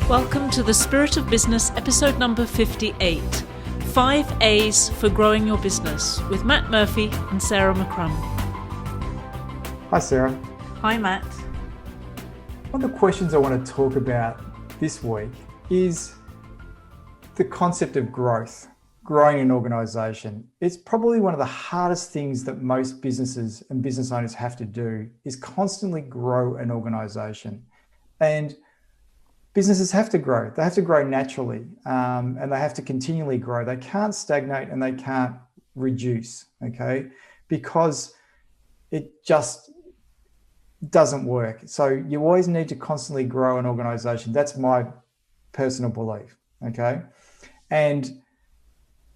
Welcome to the Spirit of Business, episode number 58, 5 A's for Growing Your Business, with Matt Murphy and Sarah McCrum. Hi Sarah. Hi Matt. One of the questions I want to talk about this week is the concept of growth, growing an organisation. It's probably one of the hardest things that most businesses and business owners have to do is constantly grow an organisation. And businesses have to grow. They have to grow naturally, and they have to continually grow. They can't stagnate and they can't reduce, okay? Because it just doesn't work. So you always need to constantly grow an organization. That's my personal belief, okay? And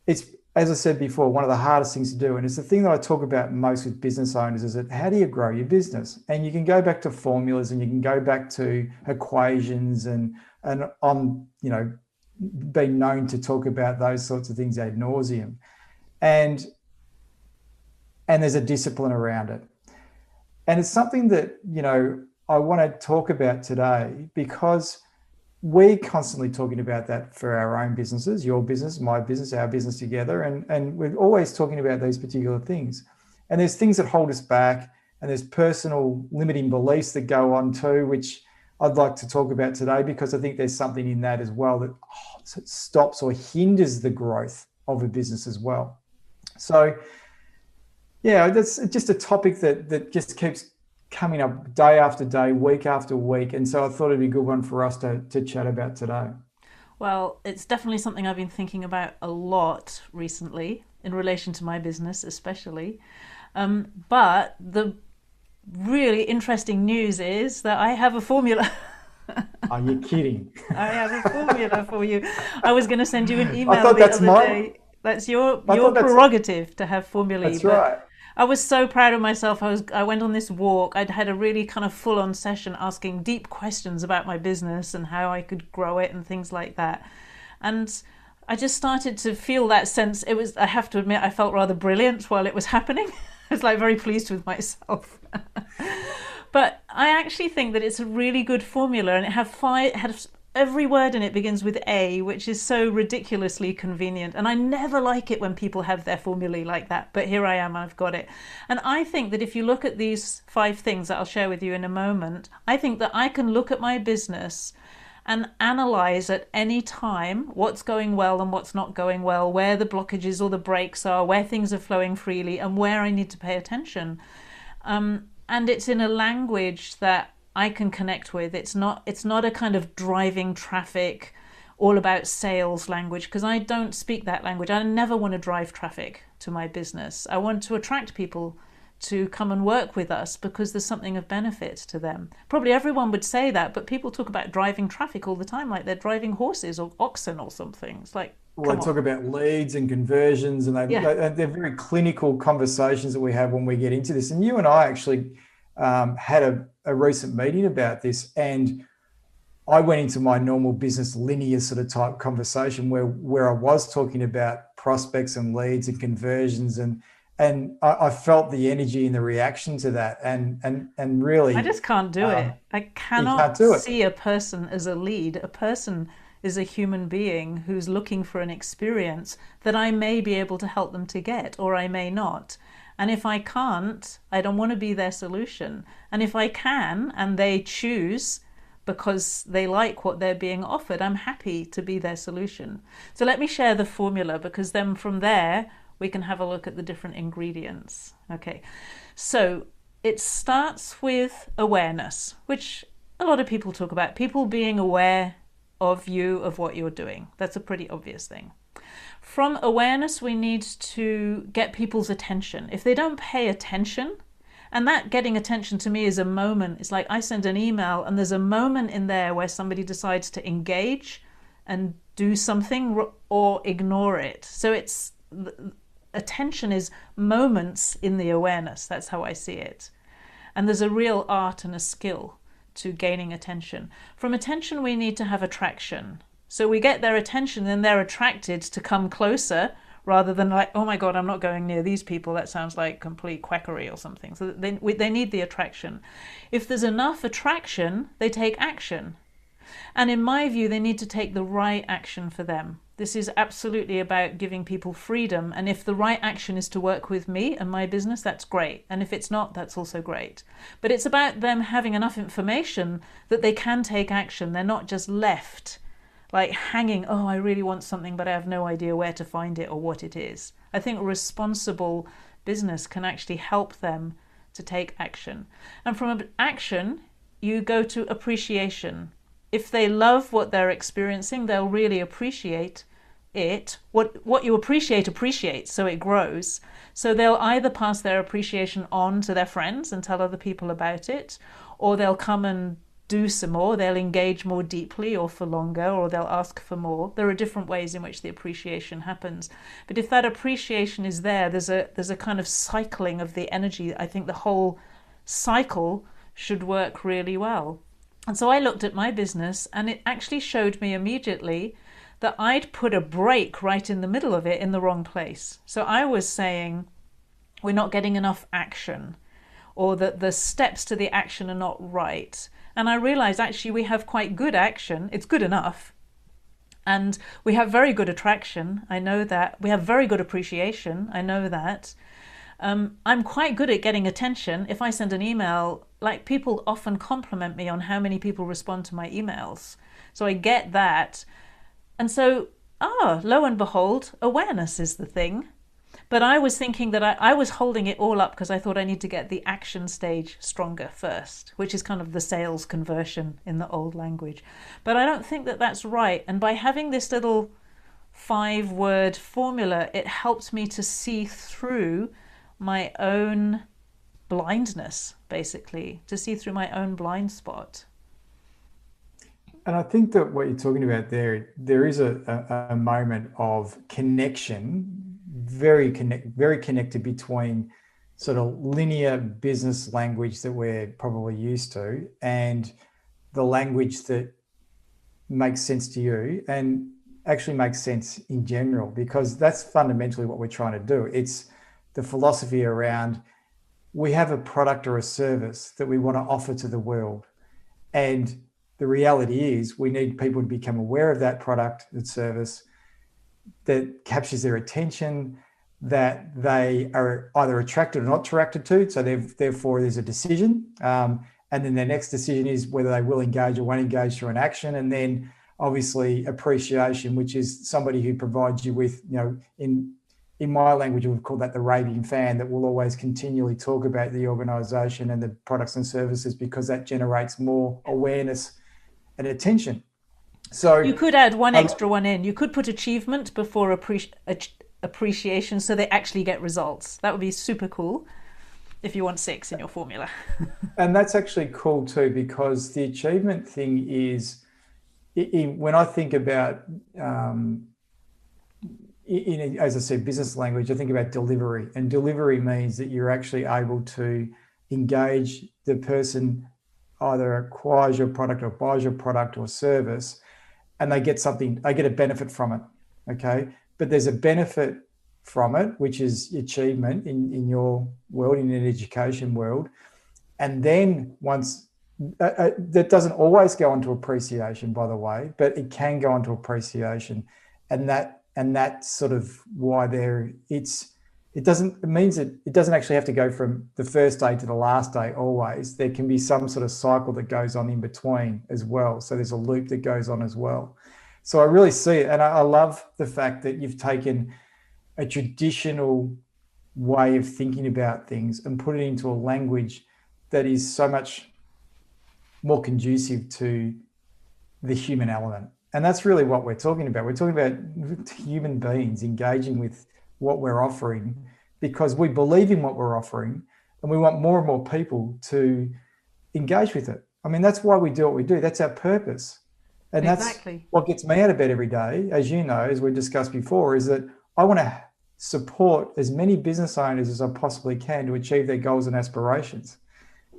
it's, as I said before, one of the hardest things to do. And it's the thing that I talk about most with business owners is that how do you grow your business? And you can go back to formulas and you can go back to equations and I'm, been known to talk about those sorts of things ad nauseum. And there's a discipline around it. And it's something that, I want to talk about today because we're constantly talking about that for our own businesses, your business, my business, our business together. And we're always talking about these particular things. And there's things that hold us back and there's personal limiting beliefs that go on too, which I'd like to talk about today because I think there's something in that as well that stops or hinders the growth of a business as well. So, yeah, that's just a topic that just keeps coming up day after day, week after week. And so I thought it'd be a good one for us to chat about today. Well, it's definitely something I've been thinking about a lot recently in relation to my business, especially. But the really interesting news is that I have a formula. Are you kidding? I have a formula for you. I was going to send you an email the other day. That's your prerogative to have formulae. That's right. I was so proud of myself. I went on this walk. I'd had a really kind of full-on session asking deep questions about my business and how I could grow it and things like that. And I just started to feel that sense. I have to admit, I felt rather brilliant while it was happening. I was very pleased with myself. But I actually think that it's a really good formula, and it had every word in it begins with A, which is so ridiculously convenient. And I never like it when people have their formulae like that, but here I am, I've got it. And I think that if you look at these 5 things that I'll share with you in a moment, I think that I can look at my business and analyze at any time what's going well and what's not going well, where the blockages or the breaks are, where things are flowing freely, and where I need to pay attention. And it's in a language that I can connect with. It's not a kind of driving traffic, all about sales language, because I don't speak that language. I never want to drive traffic to my business. I want to attract people to come and work with us because there's something of benefit to them. Probably everyone would say that, but people talk about driving traffic all the time, like they're driving horses or oxen or something. It's like, well, they talk about leads and conversions, and they're very clinical conversations that we have when we get into this. And you and I actually had a recent meeting about this, and I went into my normal business linear sort of type conversation where I was talking about prospects and leads and conversions, and I felt the energy and the reaction to that, and really I just can't do it. I cannot see a person as a lead. A person is a human being who's looking for an experience that I may be able to help them to get, or I may not. And if I can't, I don't want to be their solution. And if I can, and they choose because they like what they're being offered, I'm happy to be their solution. So let me share the formula, because then from there, we can have a look at the different ingredients. Okay, so it starts with awareness, which a lot of people talk about. People being aware of you, of what you're doing. That's a pretty obvious thing. From awareness, we need to get people's attention. If they don't pay attention, and that getting attention to me is a moment. It's like I send an email and there's a moment in there where somebody decides to engage and do something or ignore it. So it's attention is moments in the awareness. That's how I see it. And there's a real art and a skill to gaining attention. From attention, we need to have attraction. So we get their attention and they're attracted to come closer rather than like, oh my God, I'm not going near these people. That sounds like complete quackery or something. So they need the attraction. If there's enough attraction, they take action. And in my view, they need to take the right action for them. This is absolutely about giving people freedom. And if the right action is to work with me and my business, that's great. And if it's not, that's also great. But it's about them having enough information that they can take action. They're not just left like hanging, oh, I really want something, but I have no idea where to find it or what it is. I think responsible business can actually help them to take action. And from action, you go to appreciation. If they love what they're experiencing, they'll really appreciate it. What you appreciate, so it grows. So they'll either pass their appreciation on to their friends and tell other people about it, or they'll come and do some more, they'll engage more deeply or for longer, or they'll ask for more. There are different ways in which the appreciation happens. But if that appreciation is there, there's a kind of cycling of the energy. I think the whole cycle should work really well. And so I looked at my business, and it actually showed me immediately that I'd put a break right in the middle of it in the wrong place. So I was saying, we're not getting enough action, or that the steps to the action are not right. And I realized actually we have quite good action. It's good enough. And we have very good attraction. I know that. We have very good appreciation. I know that. I'm quite good at getting attention. If I send an email, like, people often compliment me on how many people respond to my emails. So I get that. And so, lo and behold, awareness is the thing. But I was thinking that I was holding it all up because I thought I need to get the action stage stronger first, which is kind of the sales conversion in the old language. But I don't think that that's right. And by having this little 5-word formula, it helped me to see through my own blindness, basically, to see through my own blind spot. And I think that what you're talking about there is a moment of connection, very connected between sort of linear business language that we're probably used to and the language that makes sense to you and actually makes sense in general, because that's fundamentally what we're trying to do. It's the philosophy around, we have a product or a service that we want to offer to the world. And the reality is we need people to become aware of that product and service that captures their attention, that they are either attracted or not attracted to. So therefore there's a decision. And then their next decision is whether they will engage or won't engage through an action. And then obviously appreciation, which is somebody who provides you with, in my language, we've called that the raving fan, that will always continually talk about the organisation and the products and services because that generates more awareness and attention. So you could add one extra one in. You could put achievement before appreciation so they actually get results. That would be super cool if you want 6 in your formula. And that's actually cool too, because the achievement thing is, when I think about, as I said, business language, I think about delivery. And delivery means that you're actually able to engage the person, either acquires your product or buys your product or service, and they get a benefit from it, okay? But there's a benefit from it, which is achievement in your world, in an education world. And then once, that doesn't always go into appreciation, by the way, but it can go into appreciation. And that's sort of why it means that it doesn't actually have to go from the first day to the last day always. There can be some sort of cycle that goes on in between as well. So there's a loop that goes on as well. So I really see it. And I love the fact that you've taken a traditional way of thinking about things and put it into a language that is so much more conducive to the human element. And that's really what we're talking about. We're talking about human beings engaging with what we're offering because we believe in what we're offering and we want more and more people to engage with it. I mean, that's why we do what we do. That's our purpose. And exactly. That's what gets me out of bed every day, as you know, as we discussed before, is that I want to support as many business owners as I possibly can to achieve their goals and aspirations.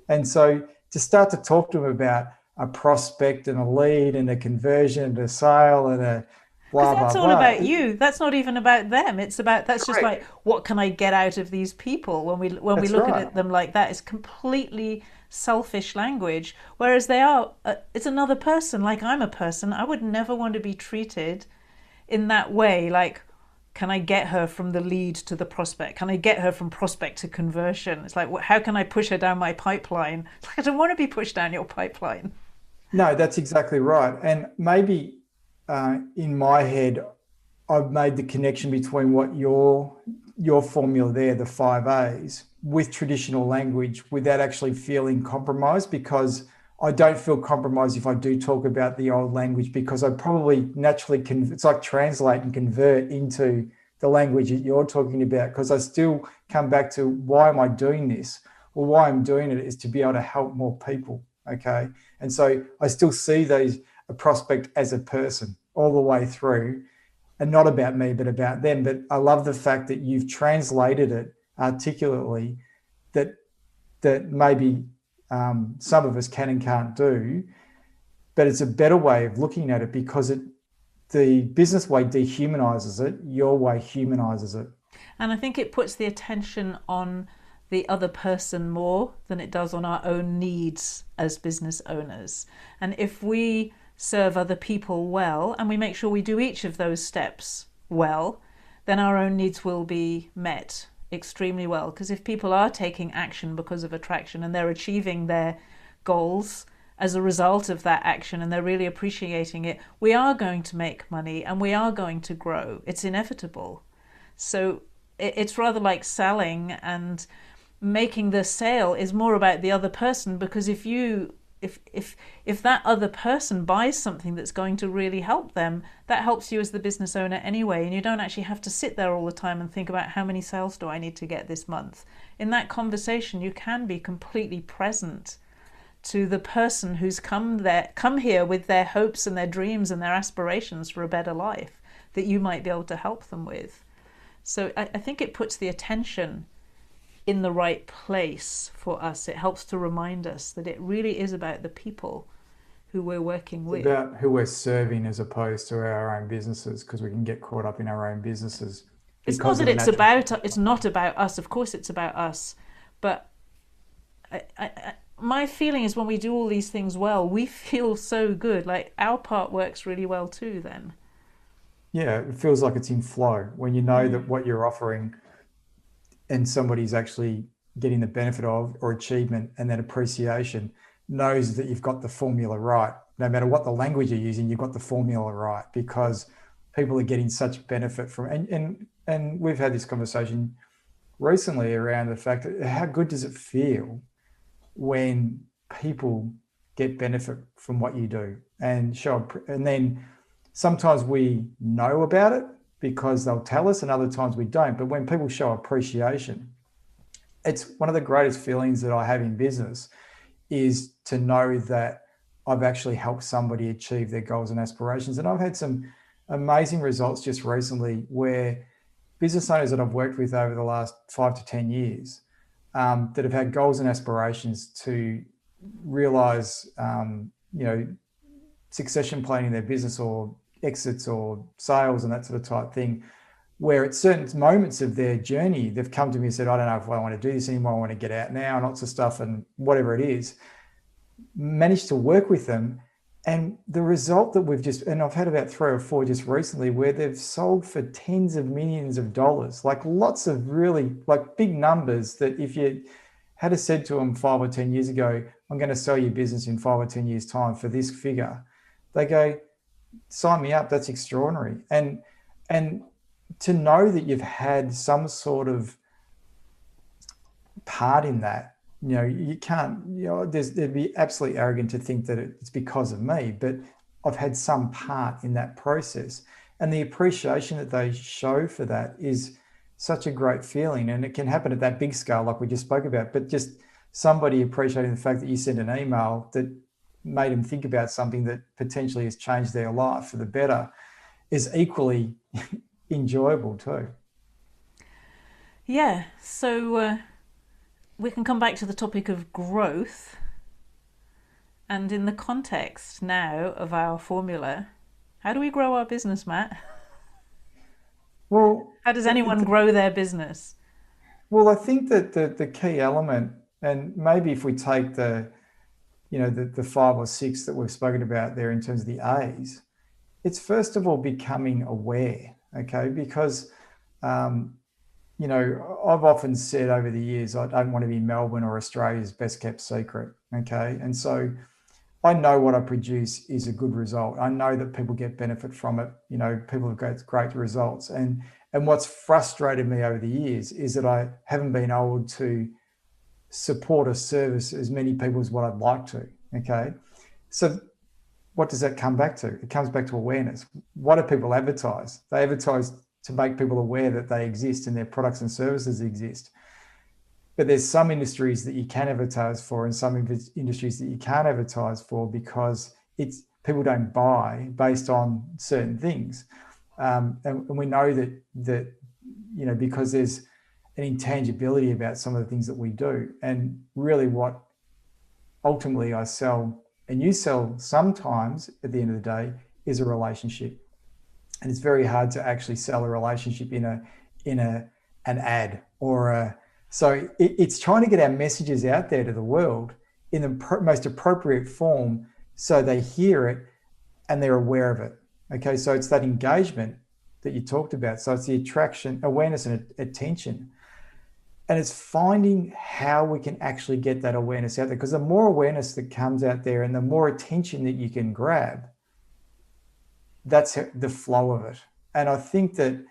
And so to start to talk to them about a prospect and a lead and a conversion and a sale and a blah, blah, blah. That's all about you. That's not even about them. It's about, that's Correct. Just like, what can I get out of these people? When we look right. at them like that, it's completely selfish language, whereas they are, it's another person, like I'm a person. I would never want to be treated in that way, like, can I get her from the lead to the prospect? Can I get her from prospect to conversion? It's like, how can I push her down my pipeline? I don't want to be pushed down your pipeline. No, that's exactly right. And maybe in my head, I've made the connection between what your formula there, the 5 A's, with traditional language without actually feeling compromised, because I don't feel compromised if I do talk about the old language, because I probably naturally can, it's like translate and convert into the language that you're talking about, because I still come back to why am I doing this? Well, why I'm doing it is to be able to help more people. Okay. And so I still see these a prospect as a person all the way through, and not about me, but about them. But I love the fact that you've translated it articulately, that maybe some of us can and can't do, but it's a better way of looking at it, because the business way dehumanizes it, your way humanizes it. And I think it puts the attention on the other person more than it does on our own needs as business owners. And if we serve other people well and we make sure we do each of those steps well, then our own needs will be met extremely well. Because if people are taking action because of attraction and they're achieving their goals as a result of that action and they're really appreciating it, we are going to make money and we are going to grow. It's inevitable. So it's rather like selling, and making the sale is more about the other person, because if that other person buys something that's going to really help them, that helps you as the business owner anyway, and you don't actually have to sit there all the time and think about how many sales do I need to get this month. In that conversation, you can be completely present to the person who's come here with their hopes and their dreams and their aspirations for a better life that you might be able to help them with. So I think it puts the attention in the right place for us. It helps to remind us that it really is about the people who we're working with. It's about who we're serving as opposed to our own businesses, because we can get caught up in our own businesses. It's not that it's not about us. Of course it's about us. But my feeling is when we do all these things well, we feel so good. Like our part works really well too then. Yeah, it feels like it's in flow when you know that what you're offering and somebody's actually getting the benefit of, or achievement, and that appreciation, knows that you've got the formula right. No matter what the language you're using, you've got the formula right, because people are getting such benefit from, and we've had this conversation recently around the fact that how good does it feel when people get benefit from what you do and show, and then sometimes we know about it because they'll tell us, and other times we don't. But when people show appreciation, it's one of the greatest feelings that I have in business, is to know that I've actually helped somebody achieve their goals and aspirations. And I've had some amazing results just recently where business owners that I've worked with over the last 5 to 10 years that have had goals and aspirations to realize, succession planning in their business, or exits or sales and that sort of type thing, where at certain moments of their journey, they've come to me and said, I don't know if I want to do this anymore, I want to get out now, and lots of stuff, and whatever it is, managed to work with them. And the result that I've had about 3 or 4 just recently, where they've sold for tens of millions of dollars, like lots of really like big numbers, that if you had said to them 5 or 10 years ago, I'm going to sell your business in 5 or 10 years time for this figure, they go, sign me up, that's extraordinary. And to know that you've had some sort of part in that, you can't, it'd be absolutely arrogant to think that it's because of me, but I've had some part in that process. And the appreciation that they show for that is such a great feeling. And it can happen at that big scale, like we just spoke about, but just somebody appreciating the fact that you sent an email that made them think about something that potentially has changed their life for the better is equally enjoyable too. Yeah, so we can come back to the topic of growth, and in the context now of our formula, how do we grow our business, Matt? Well, how does anyone grow their business? Well, I think that the key element And maybe if we take the 5 or 6 that we've spoken about there in terms of the A's, it's first of all becoming aware, okay? Because, I've often said over the years, I don't want to be Melbourne or Australia's best kept secret, okay? And so I know what I produce is a good result. I know that people get benefit from it. People have got great results. And what's frustrated me over the years is that I haven't been able to support or service as many people as what I'd like to, okay? So what does that come back to? It comes back to awareness. What do people advertise? They advertise to make people aware that they exist and their products and services exist. But there's some industries that you can advertise for and some industries that you can't advertise for because people don't buy based on certain things. And we know that because there's an intangibility about some of the things that we do. And really what ultimately I sell and you sell sometimes at the end of the day is a relationship. And it's very hard to actually sell a relationship in an ad or so it's trying to get our messages out there to the world in the most appropriate form so they hear it and they're aware of it. Okay, so it's that engagement that you talked about. So it's the attraction, awareness and attention. And it's finding how we can actually get that awareness out there, because the more awareness that comes out there and the more attention that you can grab, that's the flow of it. And I think that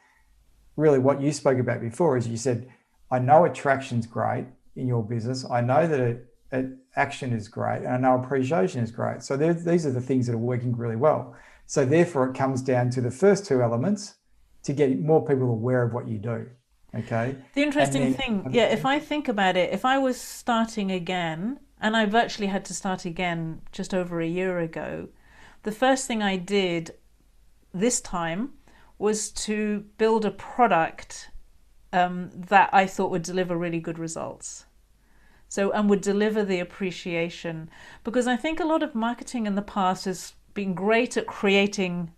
really what you spoke about before is you said, I know attraction's great in your business. I know that action is great, and I know appreciation is great. So these are the things that are working really well. So therefore, it comes down to the first 2 elements to get more people aware of what you do. Okay. The interesting thing, if I think about it, if I was starting again, and I virtually had to start again just over a year ago, the first thing I did this time was to build a product that I thought would deliver really good results. And would deliver the appreciation. Because I think a lot of marketing in the past has been great at creating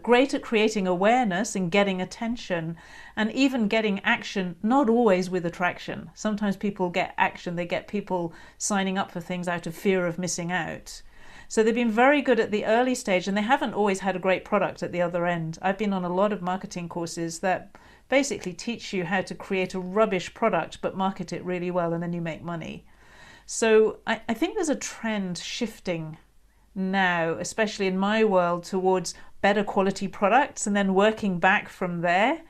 great at creating awareness and getting attention and even getting action, not always with attraction. Sometimes people get action, they get people signing up for things out of fear of missing out. So they've been very good at the early stage and they haven't always had a great product at the other end. I've been on a lot of marketing courses that basically teach you how to create a rubbish product but market it really well and then you make money. So I think there's a trend shifting now, especially in my world, towards better quality products and then working back from there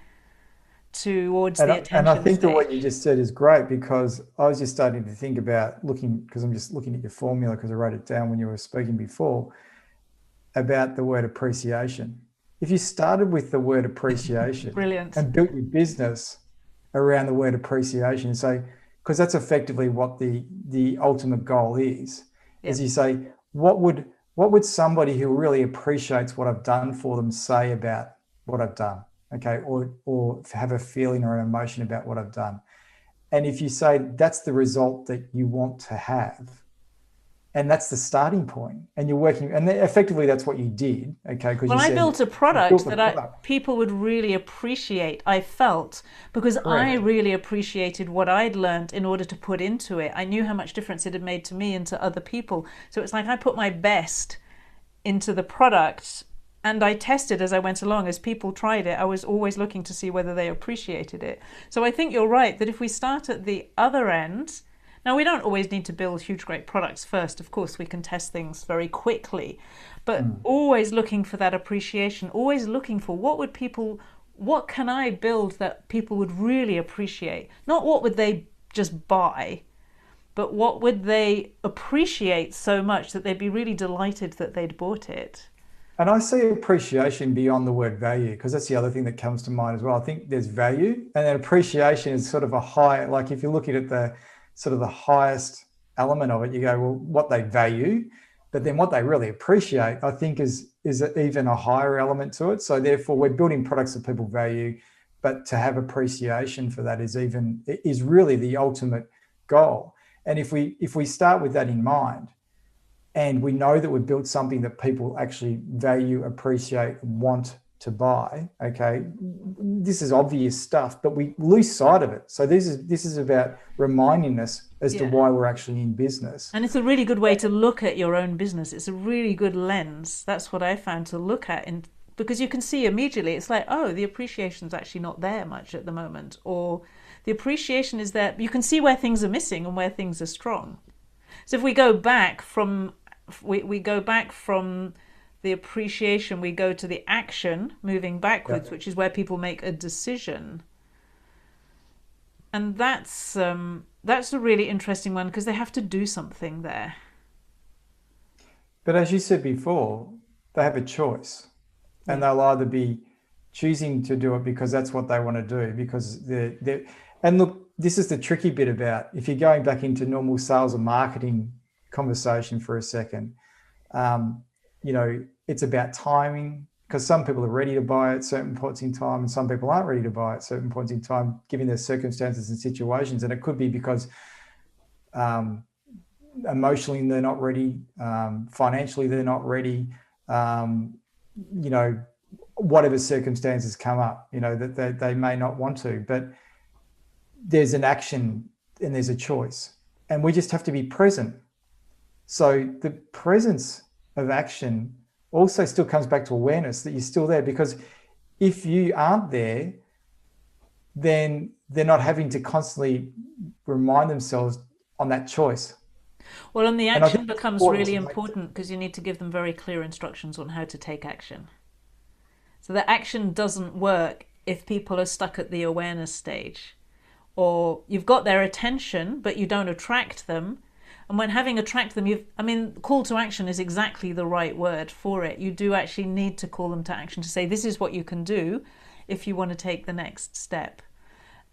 towards the attention. And I think that what you just said is great, because I was just starting to think about because I'm just looking at your formula because I wrote it down when you were speaking before about the word appreciation. If you started with the word appreciation Brilliant. And built your business around the word appreciation, and say, because that's effectively what the ultimate goal is, as you say, what would somebody who really appreciates what I've done for them say about what I've done, okay, or have a feeling or an emotion about what I've done? And if you say that's the result that you want to have, and that's the starting point, and you're working, and effectively that's what you did, okay? Well, I built a product that people would really appreciate, I felt, because I really appreciated what I'd learned in order to put into it. I knew how much difference it had made to me and to other people. So it's like I put my best into the product and I tested as I went along. As people tried it, I was always looking to see whether they appreciated it. So I think you're right that if we start at the other end, now, we don't always need to build huge, great products first. Of course, we can test things very quickly, but always looking for that appreciation, always looking for what can I build that people would really appreciate? Not what would they just buy, but what would they appreciate so much that they'd be really delighted that they'd bought it. And I see appreciation beyond the word value, because that's the other thing that comes to mind as well. I think there's value, and then appreciation is sort of a high, like if you're looking at the sort of the highest element of it, you go, well, what they value, but then what they really appreciate, I think is even a higher element to it. So therefore we're building products that people value, but to have appreciation for that is really the ultimate goal. And if we start with that in mind, and we know that we've built something that people actually value, appreciate, want to buy, okay, this is obvious stuff, but we lose sight of it. So this is about reminding us as to why we're actually in business. And it's a really good way to look at your own business. It's a really good lens. That's what I found to look at, because you can see immediately, it's like, oh, the appreciation's actually not there much at the moment, or the appreciation is there. You can see where things are missing and where things are strong. So if we go back from the appreciation, we go to the action, moving backwards, which is where people make a decision. And that's a really interesting one, because they have to do something there. But as you said before, they have a choice, and they'll either be choosing to do it because that's what they want to do, because they're and look, this is the tricky bit about, if you're going back into normal sales and marketing conversation for a second, it's about timing, because some people are ready to buy at certain points in time and some people aren't ready to buy at certain points in time, given their circumstances and situations. And it could be because emotionally they're not ready, financially they're not ready, whatever circumstances come up, that they may not want to. But there's an action and there's a choice, and we just have to be present. So the presence of action also still comes back to awareness, that you're still there, because if you aren't there, then they're not having to constantly remind themselves on that choice. Well, and the action becomes really important, because you need to give them very clear instructions on how to take action. So the action doesn't work if people are stuck at the awareness stage, or you've got their attention but you don't attract them. And when having attract them, call to action is exactly the right word for it. You do actually need to call them to action, to say, this is what you can do if you want to take the next step.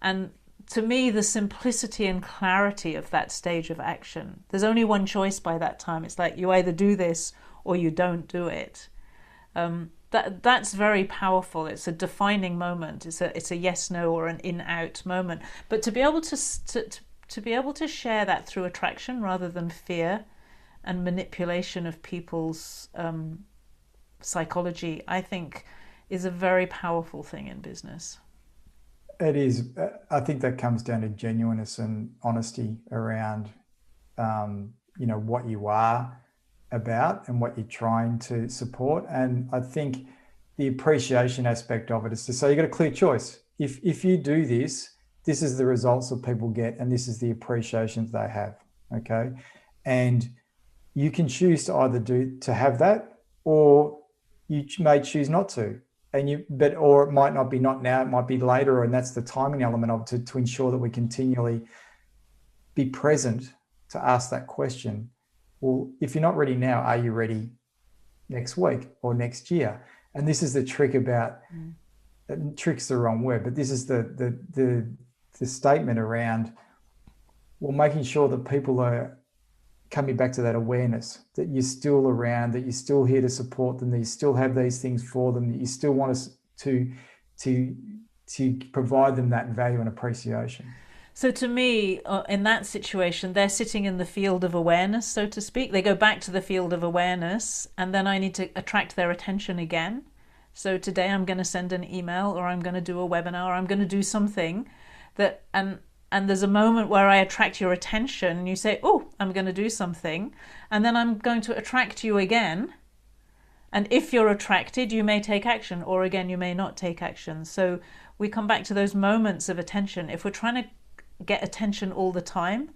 And to me, the simplicity and clarity of that stage of action, there's only one choice by that time. It's like, you either do this or you don't do it. That's very powerful. It's a defining moment. It's a yes, no, or an in-out moment. But to be able to share that through attraction rather than fear and manipulation of people's psychology, I think, is a very powerful thing in business. It is. I think that comes down to genuineness and honesty around, what you are about and what you're trying to support. And I think the appreciation aspect of it is to say, you've got a clear choice. If you do this, this is the results that people get, and this is the appreciations they have. Okay. And you can choose to either to have that, or you may choose not to. Or it might not be not now, it might be later. And that's the timing element of it, to ensure that we continually be present to ask that question. Well, if you're not ready now, are you ready next week or next year? And this is the trick about, trick's the wrong word, but this is the statement around, well, making sure that people are coming back to that awareness, that you're still around, that you're still here to support them, that you still have these things for them, that you still want us to provide them that value and appreciation. So to me, in that situation, they're sitting in the field of awareness, so to speak. They go back to the field of awareness, and then I need to attract their attention again. So today I'm going to send an email, or I'm going to do a webinar, or I'm going to do something that, and there's a moment where I attract your attention, and you say, oh, I'm going to do something, and then I'm going to attract you again. And if you're attracted, you may take action, or again, you may not take action. So we come back to those moments of attention. If we're trying to get attention all the time,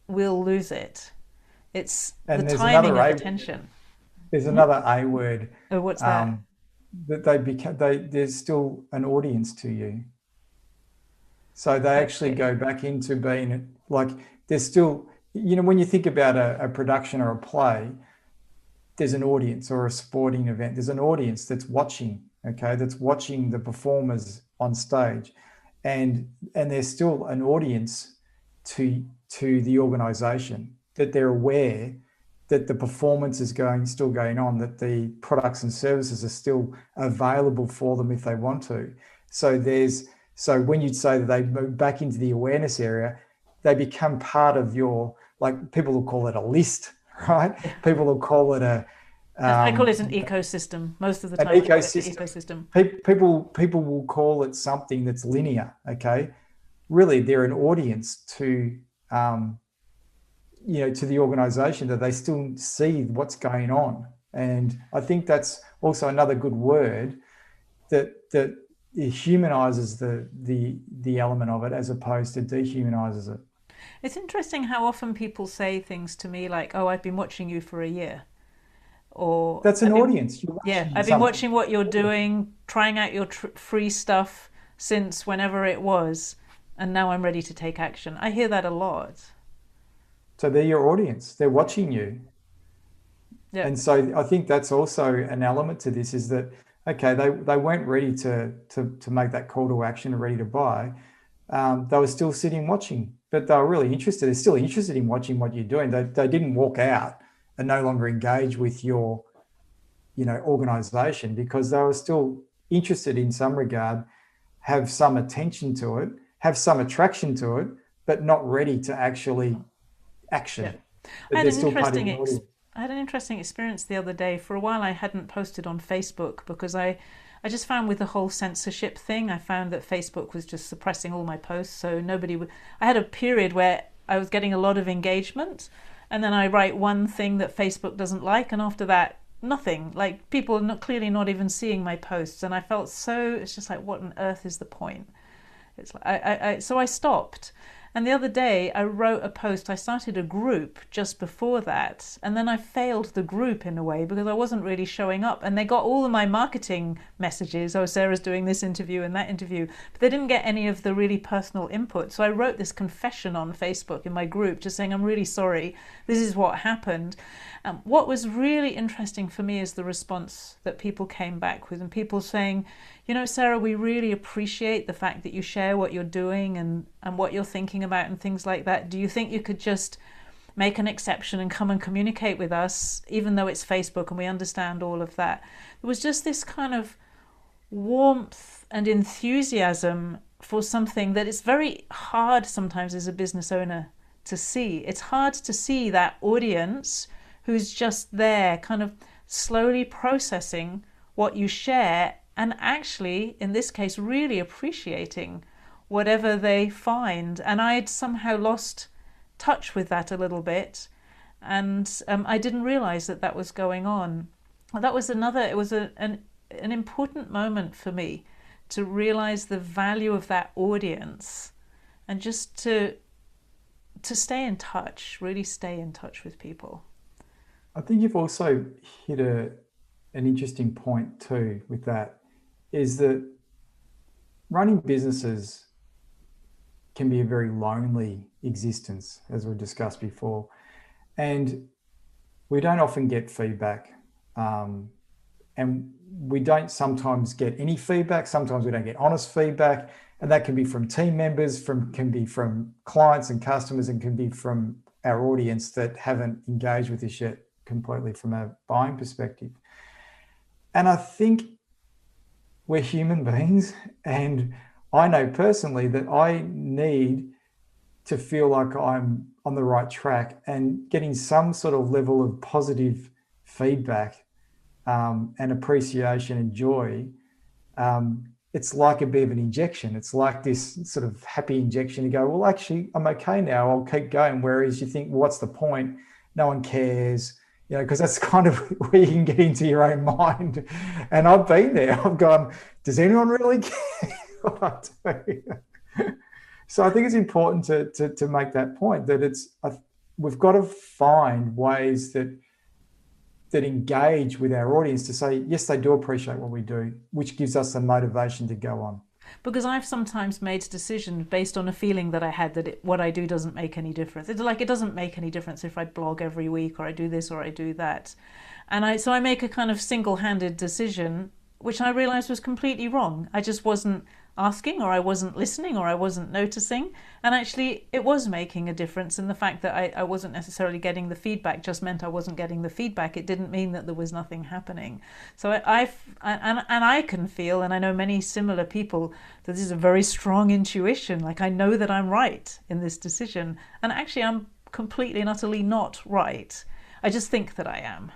we'll lose it. It's the timing of attention. There's another A word. Oh, what's that? That there's still an audience to you. So they actually go back into being like, there's still, when you think about a production or a play, there's an audience, or a sporting event, there's an audience that's watching, okay, that's watching the performers on stage. And there's still an audience to the organization, that they're aware that the performance is still going on, that the products and services are still available for them if they want to. So when you'd say that they move back into the awareness area, they become part of your, like, people will call it a list, right? People will call it I call it an ecosystem. Most of the An time I call it an ecosystem. ecosystem. People will call it something that's linear. Okay, really, they're an audience to to the organization, that they still see what's going on. And I think that's also another good word that it humanizes the element of it as opposed to dehumanizes it. It's interesting how often people say things to me like, "Oh, I've been watching you for a year," or That's an audience. You're yeah, watching I've been something. watching what you're doing, trying out your free stuff since whenever it was, and now I'm ready to take action." I hear that a lot. So they're your audience. They're watching you. Yeah. And so I think that's also an element to this, is that, okay, they weren't ready to make that call to action and ready to buy. They were still sitting watching, but they were really interested. They're still interested in watching what you're doing. They didn't walk out and no longer engage with your, organization, because they were still interested in some regard, have some attention to it, have some attraction to it, but not ready to actually action. Yeah. But they're still part of the audience. I had an interesting experience the other day. For a while, I hadn't posted on Facebook because I just found with the whole censorship thing, I found that Facebook was just suppressing all my posts. So nobody would. I had a period where I was getting a lot of engagement, and then I write one thing that Facebook doesn't like, and after that, nothing. Like, people are clearly not even seeing my posts, and I felt so. It's just like, what on earth is the point? It's like so I stopped. And the other day I wrote a post. I started a group just before that, and then I failed the group in a way because I wasn't really showing up, and they got all of my marketing messages. Oh, Sarah's doing this interview and that interview, but they didn't get any of the really personal input. So I wrote this confession on Facebook in my group just saying, I'm really sorry, this is what happened. What was really interesting for me is the response that people came back with, and people saying, Sarah, we really appreciate the fact that you share what you're doing and what you're thinking about and things like that. Do you think you could just make an exception and come and communicate with us, even though it's Facebook and we understand all of that? There was just this kind of warmth and enthusiasm for something that is very hard sometimes as a business owner to see. It's hard to see that audience who's just there kind of slowly processing what you share, and actually, in this case, really appreciating whatever they find. And I'd somehow lost touch with that a little bit, and I didn't realize that that was going on. That was it was an important moment for me to realize the value of that audience, and just to stay in touch, really stay in touch with people. I think you've also hit an interesting point too with that, is that running businesses can be a very lonely existence, as we discussed before. And we don't often get feedback. And we don't sometimes get any feedback. Sometimes we don't get honest feedback. And that can be from team members, can be from clients and customers, and can be from our audience that haven't engaged with this yet completely from a buying perspective. And I think we're human beings, and I know personally that I need to feel like I'm on the right track, and getting some sort of level of positive feedback and appreciation and joy. It's like a bit of an injection. It's like this sort of happy injection. You go, well, actually, I'm okay now. I'll keep going. Whereas you think, well, what's the point? No one cares. Because that's kind of where you can get into your own mind. And I've been there. I've gone, does anyone really care what I do? So I think it's important to make that point, that we've got to find ways that engage with our audience, to say, yes, they do appreciate what we do, which gives us the motivation to go on. Because I've sometimes made decisions based on a feeling that I had that what I do doesn't make any difference. It's like, it doesn't make any difference if I blog every week, or I do this or I do that. And so I make a kind of single-handed decision, which I realized was completely wrong. I just wasn't asking, or I wasn't listening, or I wasn't noticing. And actually it was making a difference, and the fact that I wasn't necessarily getting the feedback just meant I wasn't getting the feedback. It didn't mean that there was nothing happening. So I can feel, and I know many similar people, that this is a very strong intuition. Like, I know that I'm right in this decision, and actually I'm completely and utterly not right. I just think that I am.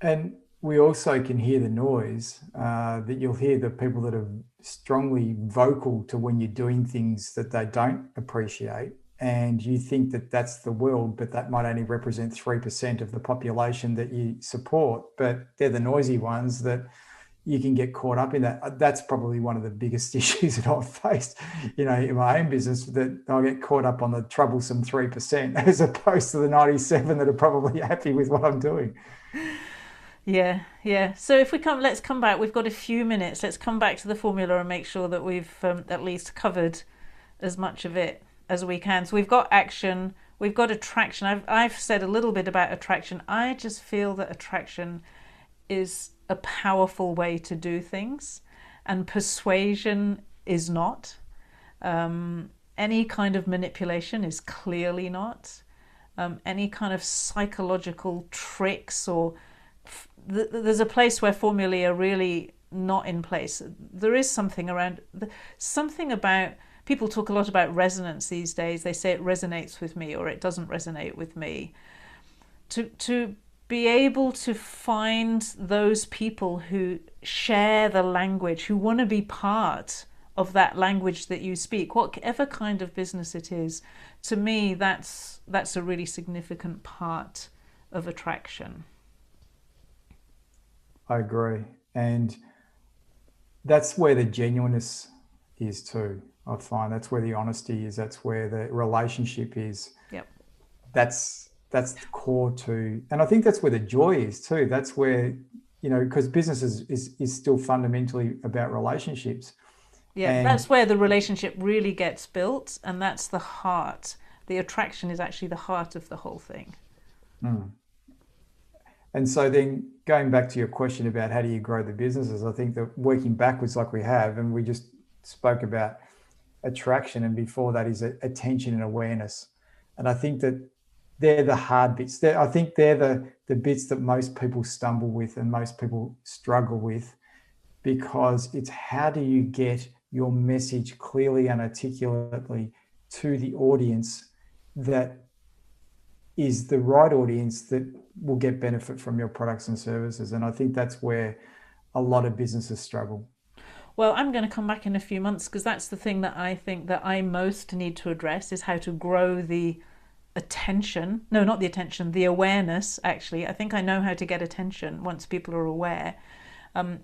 And we also can hear the noise, that you'll hear the people that are strongly vocal to when you're doing things that they don't appreciate. And you think that that's the world, but that might only represent 3% of the population that you support. But they're the noisy ones that you can get caught up in that. That's probably one of the biggest issues that I've faced, in my own business, that I get caught up on the troublesome 3% as opposed to the 97 that are probably happy with what I'm doing. Yeah. So let's come back. We've got a few minutes. Let's come back to the formula and make sure that we've at least covered as much of it as we can. So we've got action, we've got attraction. I've said a little bit about attraction. I just feel that attraction is a powerful way to do things, and persuasion is not. Any kind of manipulation is clearly not. Any kind of psychological tricks or there's a place where formulae are really not in place. There is something about people talk a lot about resonance these days. They say it resonates with me or it doesn't resonate with me. To be able to find those people who share the language, who want to be part of that language that you speak, whatever kind of business it is, to me, that's a really significant part of attraction. I agree. And that's where the genuineness is too. I find that's where the honesty is. That's where the relationship is. Yep. That's the core to, and I think that's where the joy is too. That's where, because business is still fundamentally about relationships. Yeah, and that's where the relationship really gets built, and that's the heart. The attraction is actually the heart of the whole thing. Mm. And so then going back to your question about how do you grow the businesses, I think that working backwards like we have, and we just spoke about attraction, and before that is attention and awareness. And I think that they're the hard bits. I think they're the bits that most people stumble with and most people struggle with, because it's how do you get your message clearly and articulately to the audience that is the right audience that will get benefit from your products and services. And I think that's where a lot of businesses struggle. Well, I'm going to come back in a few months, because that's the thing that I think that I most need to address, is how to grow the attention. No, not the attention, the awareness, actually. I think I know how to get attention once people are aware.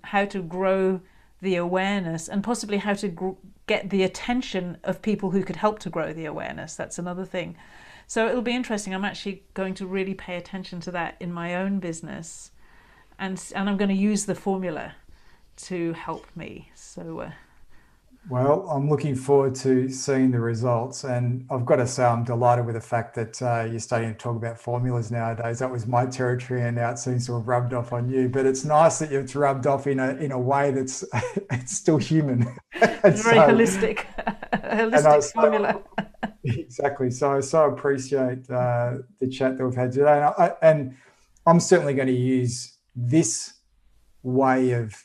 How to grow the awareness, and possibly how to get the attention of people who could help to grow the awareness. That's another thing. So it'll be interesting. I'm actually going to really pay attention to that in my own business, and I'm going to use the formula to help me. So well, I'm looking forward to seeing the results, and I've got to say I'm delighted with the fact that you're starting to talk about formulas nowadays. That was my territory, and now it seems to have rubbed off on you. But it's nice that it's rubbed off in a way that's it's still human. It's very holistic, holistic formula. Exactly. So I appreciate the chat that we've had today, and I'm certainly going to use this way of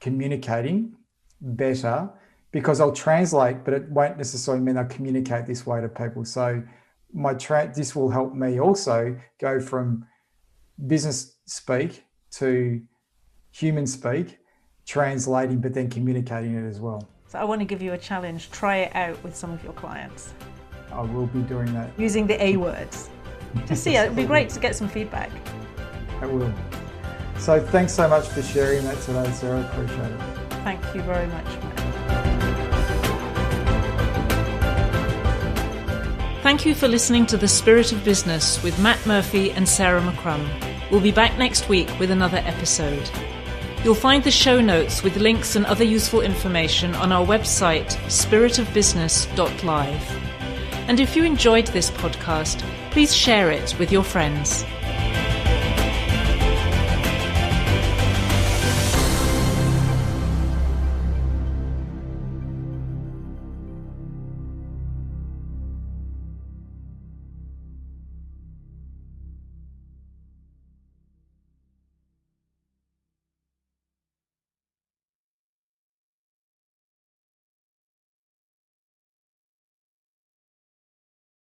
communicating better, because I'll translate, but it won't necessarily mean I'll communicate this way to people. So this will help me also go from business speak to human speak, translating, but then communicating it as well. So I want to give you a challenge. Try it out with some of your clients. I will be doing that. Using the A words. To see it. It'd be great to get some feedback. I will. So thanks so much for sharing that today, Sarah. Appreciate it. Thank you very much, Matt. Thank you for listening to The Spirit of Business with Matt Murphy and Sarah McCrum. We'll be back next week with another episode. You'll find the show notes with links and other useful information on our website, spiritofbusiness.live. And if you enjoyed this podcast, please share it with your friends.